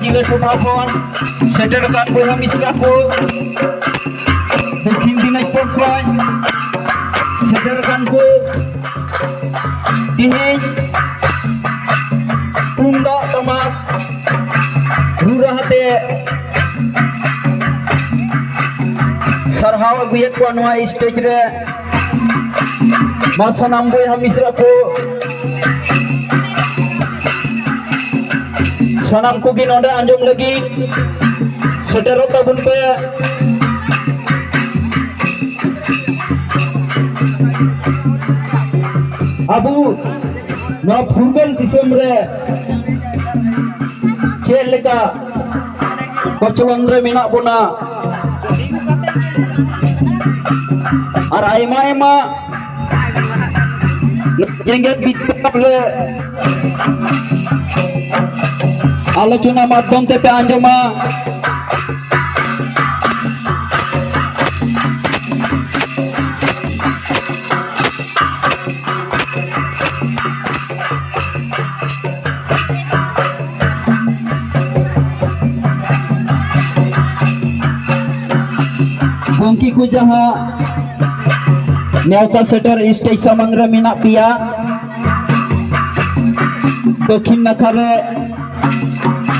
जिले टोटाखन सेटर कान बयहा मिसरा को दक्षिण दिनाजपुर खन सेटर कान को दिनै तुमदाग टमाक रुरा हाते सरहाव अगुयेद को नवा स्टेज रे मा सानाम बयहा मिसरा को सानाम को गी नोंडे आंजम लगी सेटेरो ताबुन पे अबू ना फुरगल दिसम रे चेल लेका कचलन रे मेना बोना और आयमा आयमा जेंगेत बितकाप रे आलोचना माध्यम ते पे आंजमा बंकी को जहाँ नेवता सेटर स्टेज समंग रे मेना पिया दक्षिण नाखा रे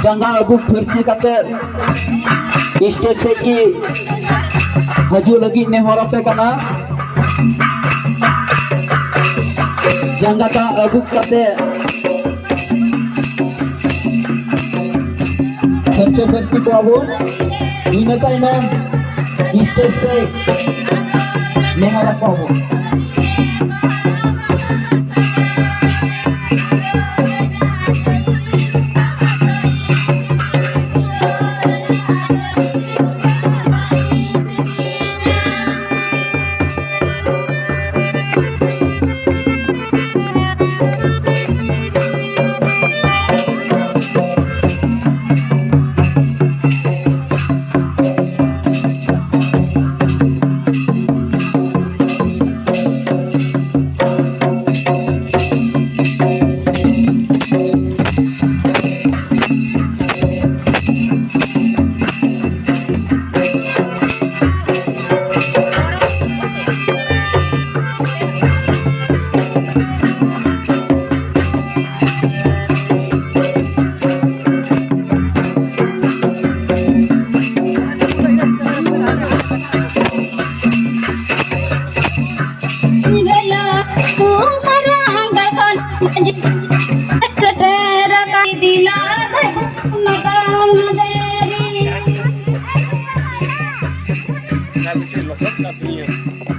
जंगा अगु फर्ची काते स्टेज से की हजू लगी नेहर पे कना जंगा का अगु काते फर्ची फर्ची को अबू इने का इना स्टेज से नेहर पे Abu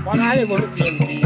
Con ai thì có được tiền